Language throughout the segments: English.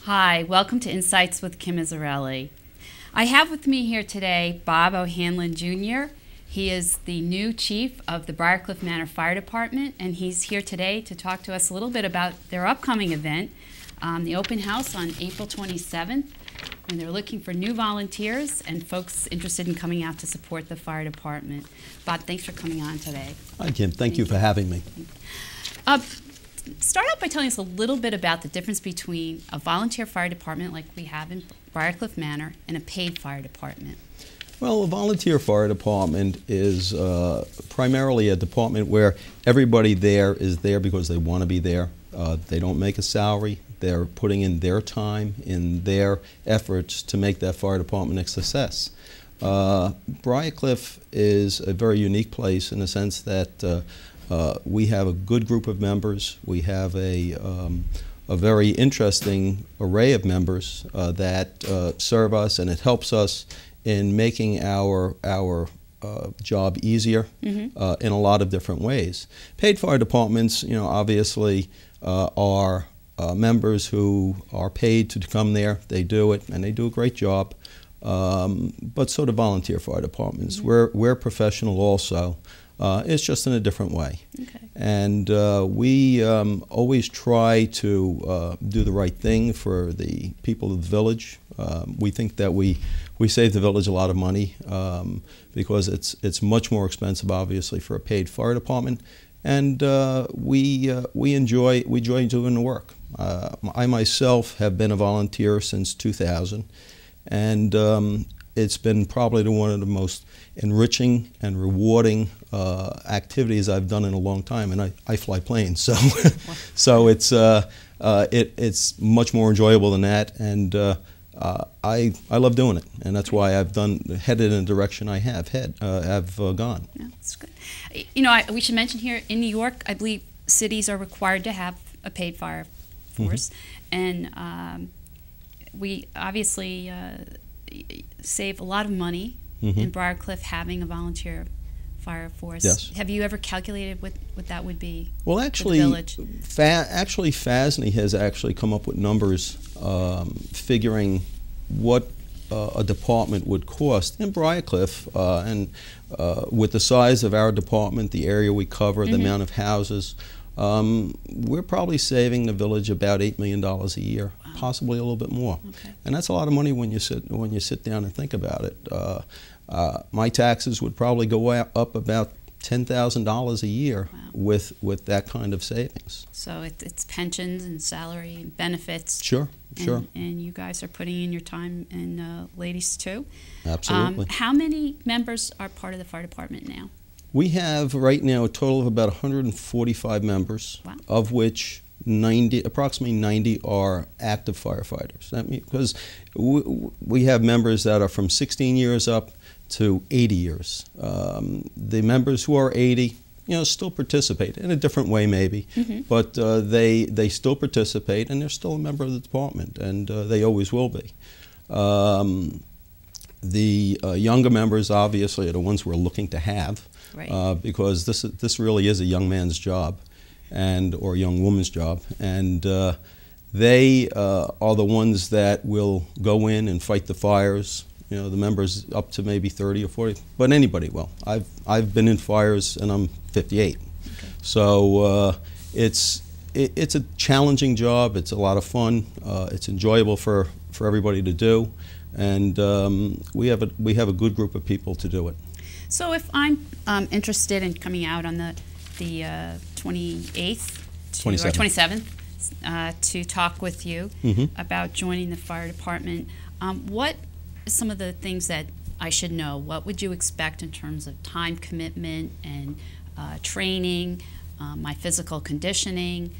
Hi, welcome to Insights with Kim Izzarelli. I have with me here today Bob O'Hanlon Jr. He is the new chief of the Briarcliff Manor Fire Department, and he's here today to talk to us a little bit about their upcoming event, the open house on April 27th, and they're looking for new volunteers and folks interested in coming out to support the fire department. Bob, thanks for coming on today. Hi, Kim. Thank you for having me. Start out by telling us a little bit about the difference between a volunteer fire department like we have in Briarcliff Manor and a paid fire department. Well, a volunteer fire department is primarily a department where everybody there is there because they want to be there. They don't make a salary. They're putting in their time, in their efforts to make that fire department a success. Briarcliff is a very unique place in the sense that we have a good group of members. We have a very interesting array of members that serve us, and it helps us in making our job easier in a lot of different ways. Paid fire departments, obviously are members who are paid to come there. They do it, and they do a great job. But so do volunteer fire departments. We're professional also. It's just in a different way. Okay. And we always try to do the right thing for the people of the village. We think that we save the village a lot of money because it's much more expensive, obviously, for a paid fire department. And we enjoy doing the work. I myself have been a volunteer since 2000, and it's been probably one of the most enriching and rewarding activities I've done in a long time, and I fly planes, so so it's much more enjoyable than that, and I love doing it, and that's why I've headed in the direction I have gone. Yeah, that's good. We should mention here in New York, I believe cities are required to have a paid fire force, and we obviously save a lot of money in Briarcliff having a volunteer fire force. Yes. Have you ever calculated what that would be? Well, actually, for the village? Actually, FASNY has actually come up with numbers figuring what a department would cost in Briarcliff, and with the size of our department, the area we cover, the amount of houses. We're probably saving the village about $8 million a year, possibly a little bit more, and that's a lot of money when you sit down and think about it. My taxes would probably go up about $10,000 a year with that kind of savings. So it's pensions and salary and benefits. Sure. And you guys are putting in your time, and ladies too. Absolutely. How many members are part of the fire department now? We have right now a total of about 145 members, of which approximately 90 are active firefighters. That means, because we have members that are from 16 years up to 80 years. The members who are 80, still participate in a different way maybe, but they still participate, and they're still a member of the department, and they always will be. The younger members obviously are the ones we're looking to have. Right. Because this really is a young man's job, or a young woman's job, and they are the ones that will go in and fight the fires. The members up to maybe 30 or 40, but anybody will. I've been in fires, and I'm 58, so it's a challenging job. It's a lot of fun. It's enjoyable for everybody to do, and we have a good group of people to do it. So if I'm interested in coming out on the 28th or 27th to talk with you about joining the fire department, what are some of the things that I should know? What would you expect in terms of time commitment and training, my physical conditioning?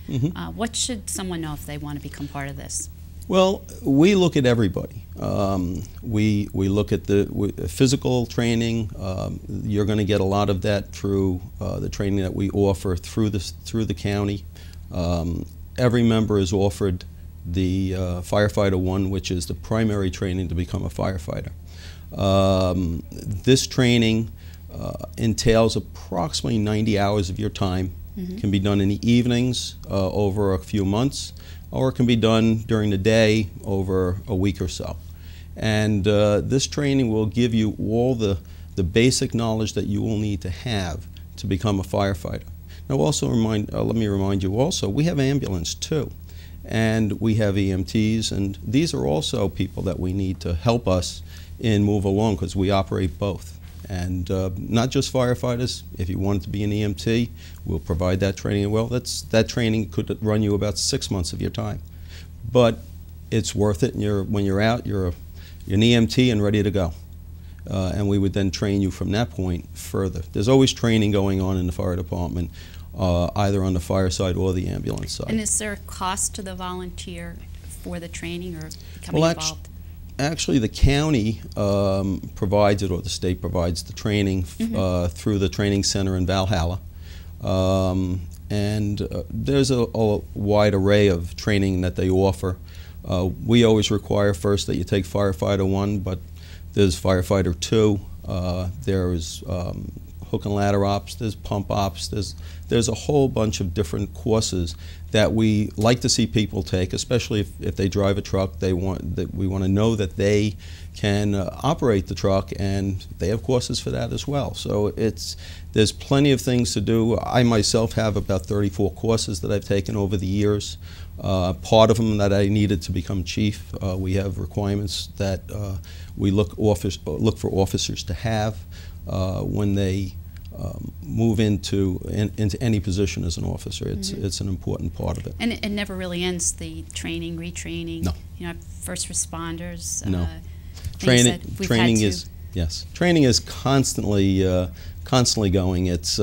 What should someone know if they want to become part of this? Well, we look at everybody. We look at the physical training. You're going to get a lot of that through the training that we offer through the county. Every member is offered the Firefighter 1, which is the primary training to become a firefighter. This training entails approximately 90 hours of your time. Mm-hmm. Can be done in the evenings over a few months, or it can be done during the day over a week or so. And this training will give you all the basic knowledge that you will need to have to become a firefighter. Now also let me remind you also, we have ambulance too. And we have EMTs, and these are also people that we need to help us in move along, because we operate both. And not just firefighters. If you wanted to be an EMT, we'll provide that training. Well, that training could run you about 6 months of your time. But it's worth it, and when you're out, you're an EMT and ready to go. And we would then train you from that point further. There's always training going on in the fire department, either on the fire side or the ambulance side. And is there a cost to the volunteer for the training or becoming involved? Actually, the county provides it, or the state provides the training through the training center in Valhalla. And there's a wide array of training that they offer. We always require first that you take Firefighter 1, but there's Firefighter 2, there's hook and ladder ops, there's pump ops, there's a whole bunch of different courses that we like to see people take, especially if they drive a truck. We want to know that they can operate the truck, and they have courses for that as well. So there's plenty of things to do. I myself have about 34 courses that I've taken over the years. Part of them that I needed to become chief. We have requirements that we look for officers to have when they move into any position as an officer. It's an important part of it. And it never really ends, the training, retraining. No. You know, first responders. No. Training is Training is constantly going. It's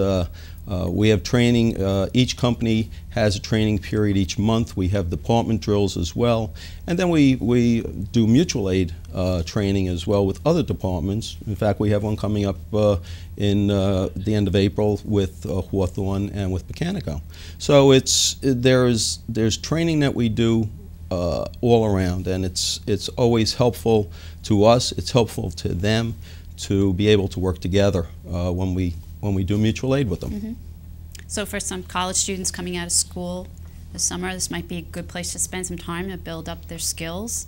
we have training. Each company has a training period each month. We have department drills as well, and then we do mutual aid training as well with other departments. In fact, we have one coming up in the end of April with Hawthorne and with Mechanico. So there's training that we do all around, and it's always helpful to us. It's helpful to them to be able to work together when we do mutual aid with them. Mm-hmm. So for some college students coming out of school this summer, this might be a good place to spend some time to build up their skills.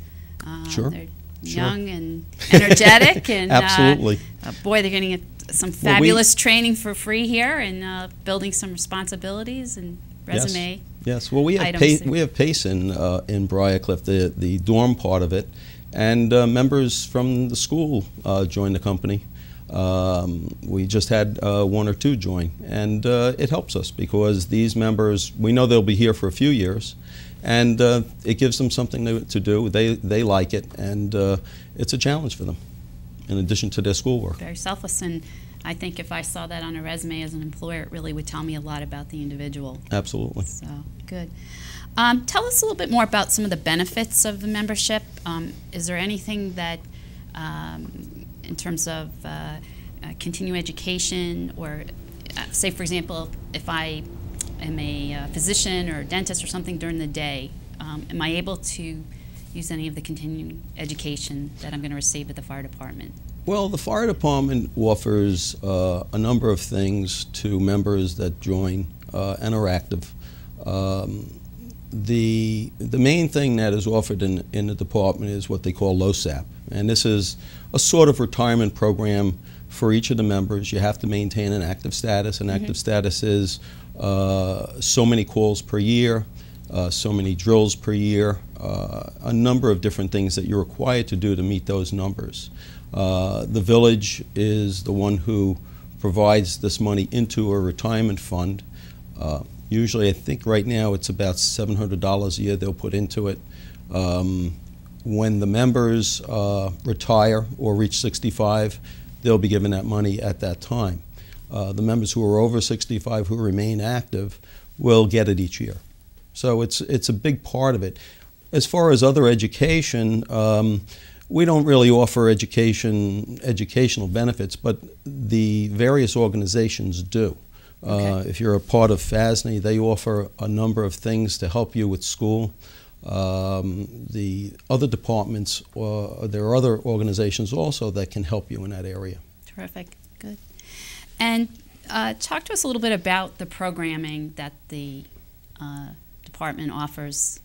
Sure. They're young and energetic, and absolutely. Boy, they're getting some fabulous training for free here, and building some responsibilities and resume. Yes. Well, we have PACE in Briarcliff, the dorm part of it, and members from the school join the company. We just had 1 or 2 join, and it helps us because these members, we know they'll be here for a few years, and it gives them something to do. They like it, and it's a challenge for them in addition to their schoolwork. Very selfless, and I think if I saw that on a resume as an employer, it really would tell me a lot about the individual. Absolutely. So, good. Tell us a little bit more about some of the benefits of the membership. Is there anything that, in terms of continuing education, or say, for example, if I am a physician or a dentist or something during the day, am I able to use any of the continuing education that I'm going to receive at the fire department? Well, the fire department offers a number of things to members that join and are active. The main thing that is offered in the department is what they call LOSAP, and this is a sort of retirement program for each of the members. You have to maintain an active status. An active status is so many calls per year, so many drills per year, a number of different things that you're required to do to meet those numbers. The village is the one who provides this money into a retirement fund. Usually, I think right now it's about $700 a year they'll put into it. When the members retire or reach 65, they'll be given that money at that time. The members who are over 65 who remain active will get it each year. So it's a big part of it. as far as other education, we don't really offer educational benefits, but the various organizations do. Okay. If you're a part of FASNY, they offer a number of things to help you with school. The other departments, there are other organizations also that can help you in that area. Terrific. Good. And talk to us a little bit about the programming that the department offers,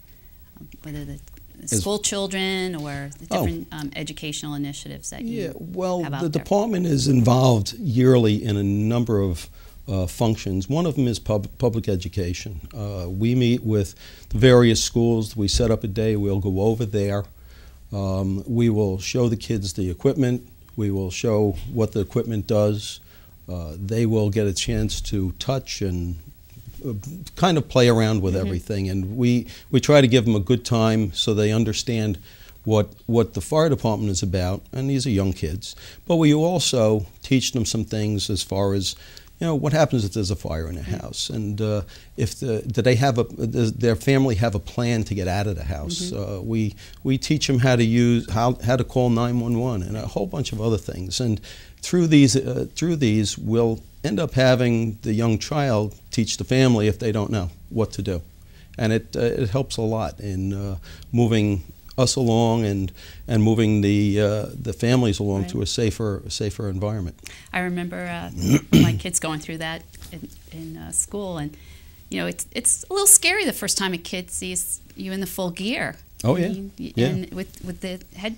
whether the school children or the different educational initiatives that you have out the there. department is involved yearly in a number of functions. One of them is public education. We meet with the various schools. We set up a day. We'll go over there. We will show the kids the equipment. We will show what the equipment does. They will get a chance to touch and kind of play around with everything. And we try to give them a good time so they understand what the fire department is about. And these are young kids. But we also teach them some things as far as, what happens if there's a fire in a house, and if do they have does their family have a plan to get out of the house? We teach them how to use how to call 911 and a whole bunch of other things. And through these, we'll end up having the young child teach the family if they don't know what to do, and it helps a lot in moving us along and moving the families along to a safer environment. I remember my kids going through that in school, and it's a little scary the first time a kid sees you in the full gear. Oh yeah, and with the head,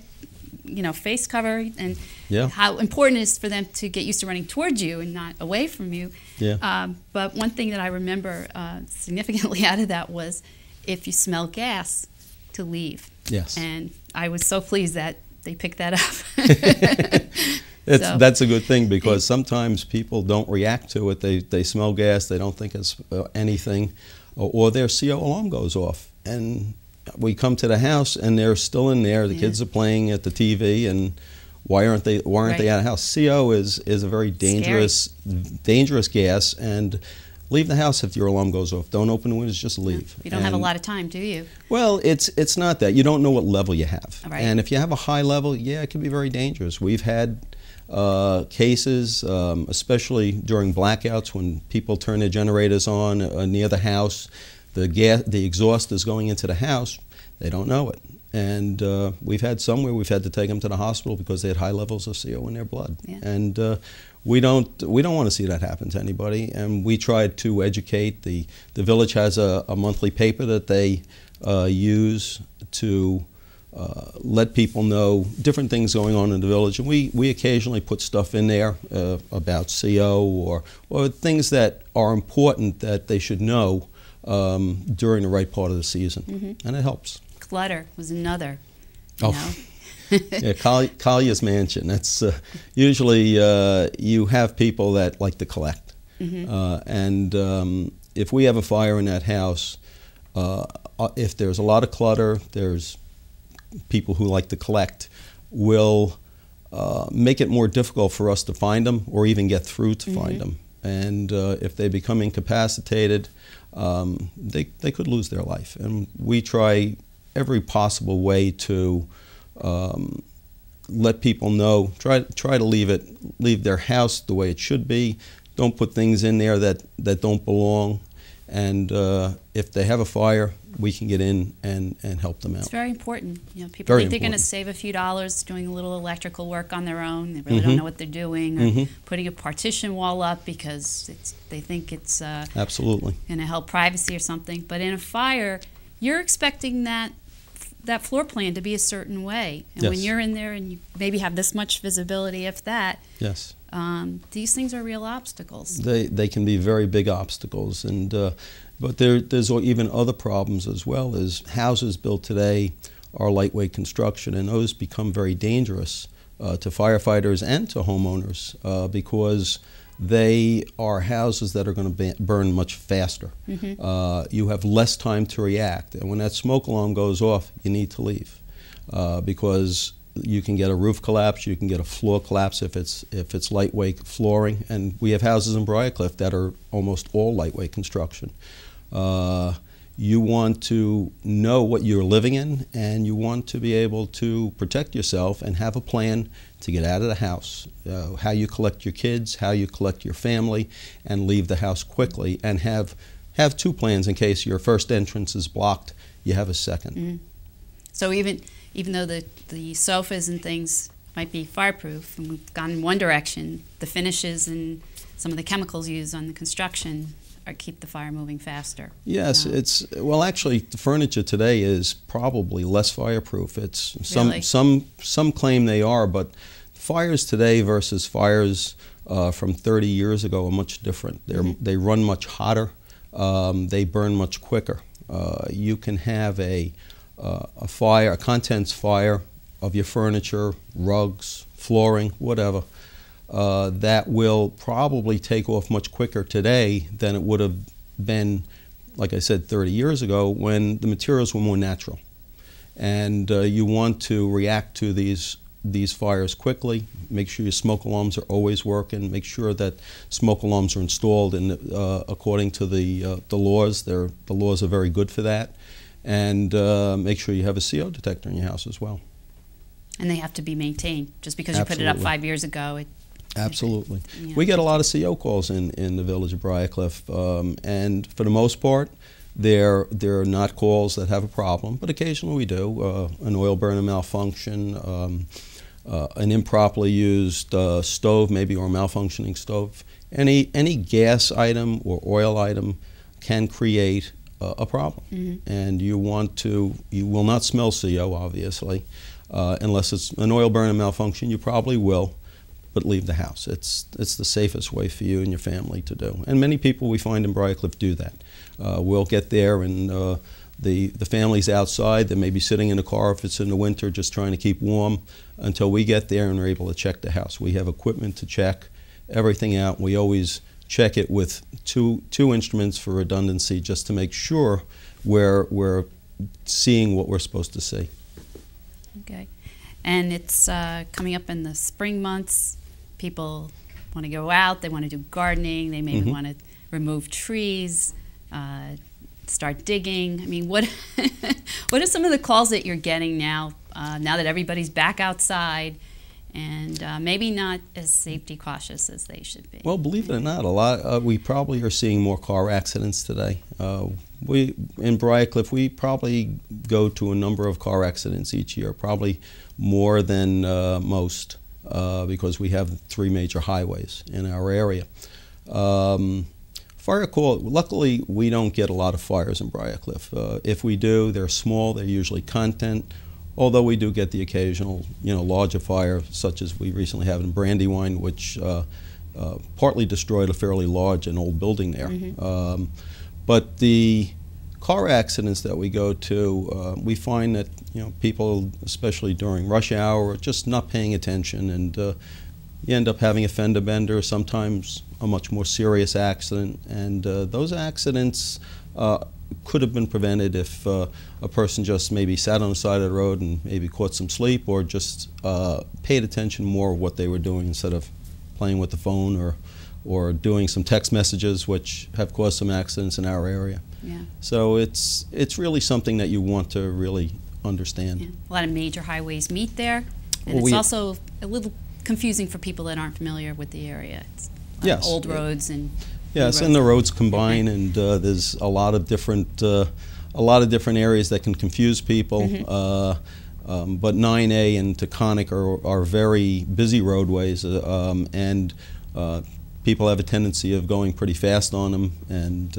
face cover, and yeah, how important it is for them to get used to running towards you and not away from you. Yeah. But one thing that I remember significantly out of that was if you smell gas, to leave. Yes. And I was so pleased that they picked that up. That's a good thing, because sometimes people don't react to it. They smell gas, they don't think it's anything, or their CO alarm goes off. And we come to the house and they're still in there. The kids are playing at the TV, and why aren't they out of the house? CO is a very dangerous gas, and leave the house if your alarm goes off. Don't open the windows, just leave. You don't have a lot of time, do you? Well, it's not that. You don't know what level you have. Right. And if you have a high level, it can be very dangerous. We've had cases, especially during blackouts when people turn their generators on near the house. The exhaust is going into the house. They don't know it. And we've had some where we've had to take them to the hospital because they had high levels of CO in their blood. Yeah. And we don't want to see that happen to anybody. And we try to educate. The village has a monthly paper that they use to let people know different things going on in the village. And we occasionally put stuff in there about CO or things that are important that they should know during the right part of the season. And it helps. Clutter was another. Yeah, Collier's Mansion. That's usually you have people that like to collect, and if we have a fire in that house, if there's a lot of clutter, there's people who like to collect. Will make it more difficult for us to find them or even get through to find them. And if they become incapacitated, they could lose their life. And we try every possible way to let people know. Try to leave their house the way it should be. Don't put things in there that don't belong. And if they have a fire, we can get in and help them out. It's very important. People think they're going to save a few dollars doing a little electrical work on their own. They really don't know what they're doing, or putting a partition wall up because they think it's absolutely going to help privacy or something. But in a fire, you're expecting that floor plan to be a certain way. And when you're in there and you maybe have this much visibility, if that, these things are real obstacles. They can be very big obstacles. And but there's even other problems as well. As houses built today are lightweight construction, and those become very dangerous to firefighters and to homeowners because they are houses that are going to burn much faster. You have less time to react, and when that smoke alarm goes off, you need to leave because you can get a roof collapse, you can get a floor collapse if it's lightweight flooring, and we have houses in Briarcliff that are almost all lightweight construction. you want to know what you're living in, and you want to be able to protect yourself and have a plan to get out of the house, how you collect your kids, how you collect your family, and leave the house quickly, and have two plans in case your first entrance is blocked, you have a second. Mm-hmm. So even though the sofas and things might be fireproof, and we've gone in one direction, the finishes and some of the chemicals used on the construction keep the fire moving faster. Yes, well, actually, the furniture today is probably less fireproof. It's Really? some claim they are, but fires today versus fires from 30 years ago are much different. They run much hotter. They burn much quicker. You can have a fire, a contents fire of your furniture, rugs, flooring, whatever. That will probably take off much quicker today than it would have been, like I said, 30 years ago when the materials were more natural. And you want to react to these fires quickly. Make sure your smoke alarms are always working. Make sure that smoke alarms are installed according to the laws. The laws are very good for that. And make sure you have a CO detector in your house as well. And they have to be maintained. Just because you put it up 5 years ago, Absolutely. Yeah. We get a lot of CO calls in the village of Briarcliff, and for the most part, they're not calls that have a problem, but occasionally we do. An oil burner malfunction, an improperly used stove, maybe, or a malfunctioning stove. Any gas item or oil item can create a problem, and you will not smell CO, obviously, unless it's an oil burner malfunction. You probably will. But leave the house. It's the safest way for you and your family to do. And many people we find in Briarcliff do that. We'll get there and the family's outside. They may be sitting in the car if it's in the winter just trying to keep warm until we get there and we're able to check the house. We have equipment to check everything out. We always check it with two instruments for redundancy just to make sure we're seeing what we're supposed to see. Okay. And it's coming up in the spring months. People want to go out, they want to do gardening, they maybe want to remove trees, start digging. I mean, what are some of the calls that you're getting now, now that everybody's back outside and maybe not as safety cautious as they should be? Well, believe it or not, we probably are seeing more car accidents today. In Briarcliff, we probably go to a number of car accidents each year, probably more than most, because we have 3 major highways in our area. Fire call, luckily we don't get a lot of fires in Briarcliff. If we do, they're small, they're usually content, although we do get the occasional, larger fire, such as we recently have in Brandywine, which partly destroyed a fairly large and old building there. But the car accidents that we go to, we find that people, especially during rush hour, are just not paying attention, and you end up having a fender bender, sometimes a much more serious accident, and those accidents could have been prevented if a person just maybe sat on the side of the road and maybe caught some sleep, or just paid attention more of what they were doing instead of playing with the phone or doing some text messages, which have caused some accidents in our area. Yeah. So it's really something that you want to really understand. Yeah. A lot of major highways meet there, and Well, it's also a little confusing for people that aren't familiar with the area. It's Yes. old roads and Yes, new and the roads. roads combine, and there's a lot of different areas that can confuse people. But 9A and Taconic are very busy roadways, and people have a tendency of going pretty fast on them, and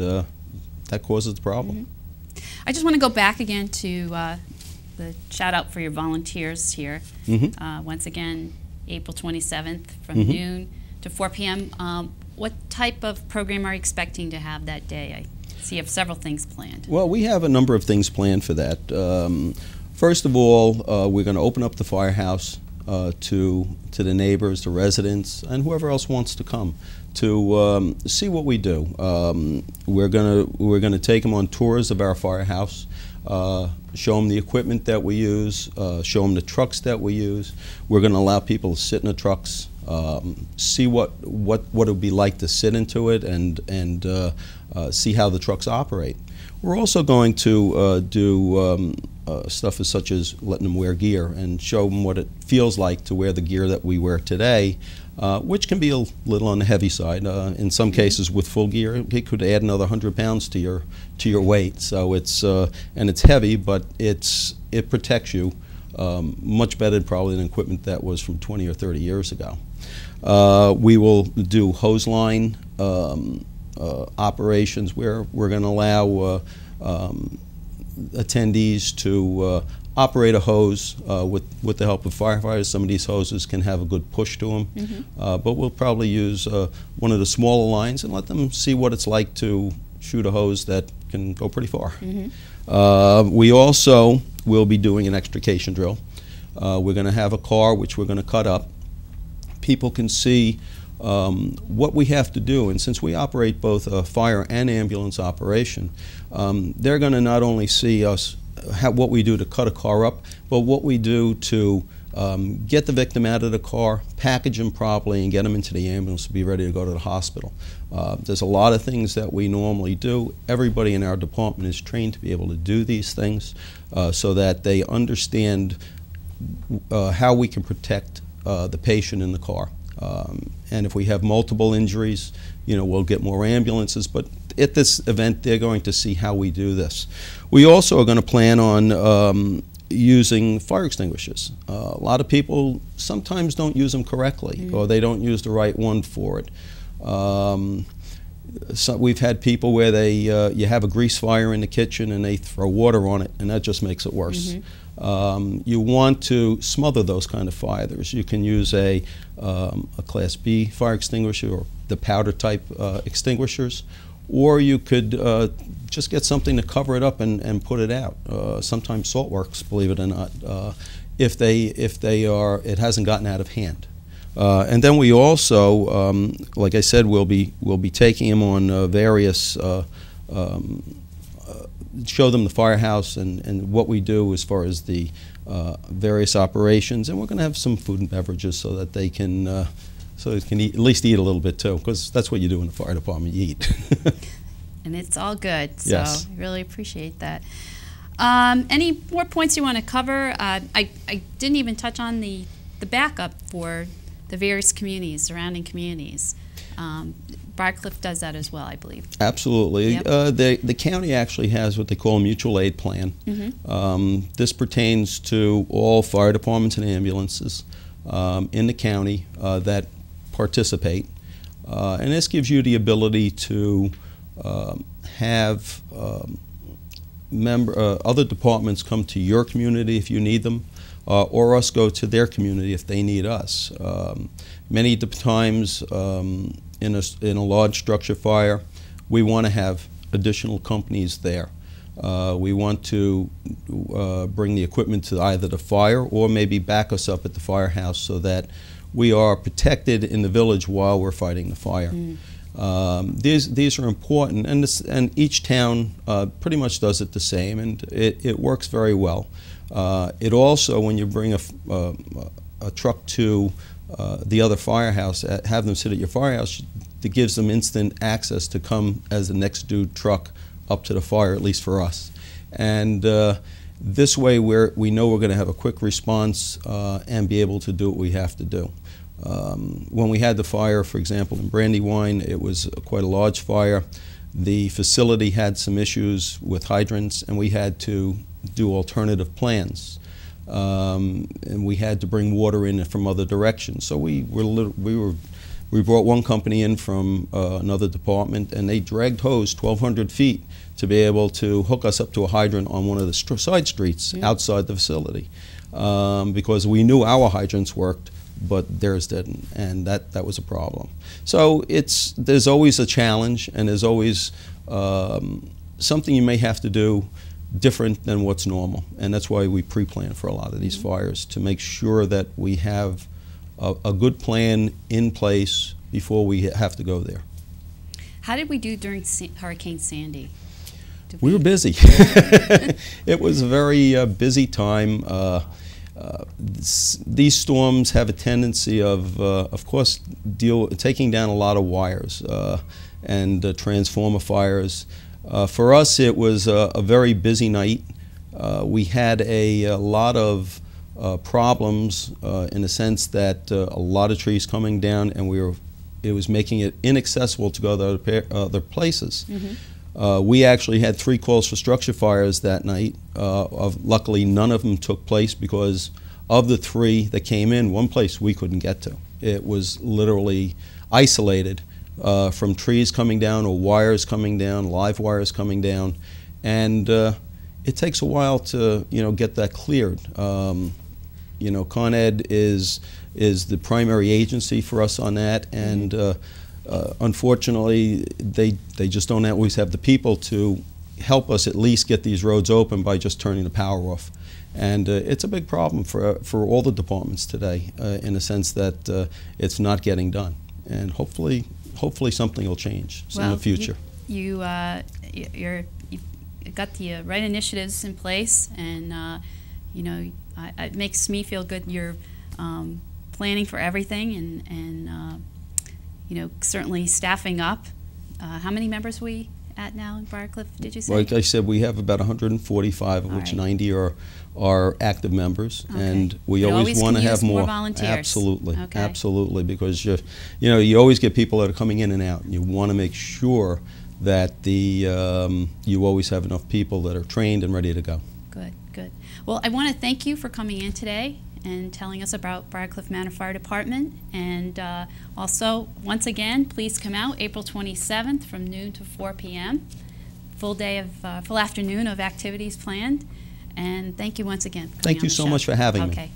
that causes the problem. I just want to go back again to the shout out for your volunteers here. Once again, April 27th from noon to 4 p.m. What type of program are you expecting to have that day? I see you have several things planned. Well, we have a number of things planned for that. First of all, we're going to open up the firehouse to the neighbors, the residents, and whoever else wants to come to see what we do. We're going to take them on tours of our firehouse, show them the equipment that we use, show them the trucks that we use. We're going to allow people to sit in the trucks, see what it would be like to sit into it, and see how the trucks operate. We're also going to do stuff such as letting them wear gear and show them what it feels like to wear the gear that we wear today, which can be a little on the heavy side. In some cases, with full gear, it could add another 100 pounds to your weight. So it's and it's heavy, but it protects you much better probably than equipment that was from 20 or 30 years ago. We will do hose line operations where we're going to allow attendees to operate a hose with the help of firefighters. Some of these hoses can have a good push to them, but we'll probably use one of the smaller lines and let them see what it's like to shoot a hose that can go pretty far. We also will be doing an extrication drill. We're going to have a car which we're going to cut up. People can see what we have to do, and since we operate both a fire and ambulance operation, they're going to not only see us what we do to cut a car up, but what we do to get the victim out of the car, package them properly, and get them into the ambulance to be ready to go to the hospital. There's a lot of things that we normally do. Everybody in our department is trained to be able to do these things so that they understand how we can protect the patient in the car. And if we have multiple injuries, we'll get more ambulances. But at this event, they're going to see how we do this. We also are going to plan on using fire extinguishers. A lot of people sometimes don't use them correctly, or they don't use the right one for it. So we've had people where you have a grease fire in the kitchen and they throw water on it, and that just makes it worse. You want to smother those kind of fires. You can use a Class B fire extinguisher or the powder type extinguishers, or you could just get something to cover it up and put it out. Sometimes salt works, believe it or not, if it hasn't gotten out of hand. And then we also, like I said, we'll be taking them on various show them the firehouse and what we do as far as the various operations, and we're going to have some food and beverages so that they can eat, at least eat a little bit too, because that's what you do in the fire department, you eat. And it's all good, so yes. I really appreciate that. Any more points you want to cover? I didn't even touch on the backup for the various communities, surrounding communities. Briarcliff does that as well, I believe. Absolutely. Yep. The county actually has what they call a mutual aid plan. This pertains to all fire departments and ambulances in the county that participate. And this gives you the ability to have other departments come to your community if you need them, or us go to their community if they need us. Many times in a large structure fire, we want to have additional companies there. We want to bring the equipment to either the fire or maybe back us up at the firehouse so that we are protected in the village while we're fighting the fire. These are important, and each town pretty much does it the same, and it works very well. It also, when you bring a truck to the other firehouse, have them sit at your firehouse, it gives them instant access to come as the next due truck up to the fire, at least for us. And this way we know we're going to have a quick response and be able to do what we have to do. When we had the fire, for example, in Brandywine, it was quite a large fire. The facility had some issues with hydrants, and we had to do alternative plans. And we had to bring water in from other directions. So we brought one company in from another department, and they dragged hose 1,200 feet to be able to hook us up to a hydrant on one of the side streets outside the facility, because we knew our hydrants worked, but theirs didn't, and that was a problem. So there's always a challenge, and there's always something you may have to do different than what's normal, and that's why we pre-plan for a lot of these fires, to make sure that we have a good plan in place before we have to go there. How did we do during Hurricane Sandy? We were busy. It was a very busy time. These storms have a tendency of course, taking down a lot of wires and transformer fires. For us, it was a very busy night. We had a lot of problems in the sense that a lot of trees coming down, and it was making it inaccessible to go to other places. Mm-hmm. We actually had 3 calls for structure fires that night. Luckily, none of them took place because of the 3 that came in, one place we couldn't get to. It was literally isolated from trees coming down or wires coming down, live wires coming down, and it takes a while to get that cleared. Con Ed is the primary agency for us on that, and unfortunately they just don't always have the people to help us at least get these roads open by just turning the power off. And it's a big problem for all the departments today, in the sense that it's not getting done. And hopefully something will change in the future. You've got the right initiatives in place, and it makes me feel good. You're planning for everything, and certainly staffing up. How many members are we at now in Briarcliff, did you say? Like I said, we have about 145, of which 90 are active members, and we always want to have more volunteers. Absolutely, okay. Absolutely, because you always get people that are coming in and out, and you want to make sure that you always have enough people that are trained and ready to go. Good, good. Well, I want to thank you for coming in today and telling us about Briarcliff Manor Fire Department. And also, once again, please come out April 27th from noon to 4 p.m. Full afternoon of activities planned. And thank you once again for coming Thank on you the so show. much for having me. Okay.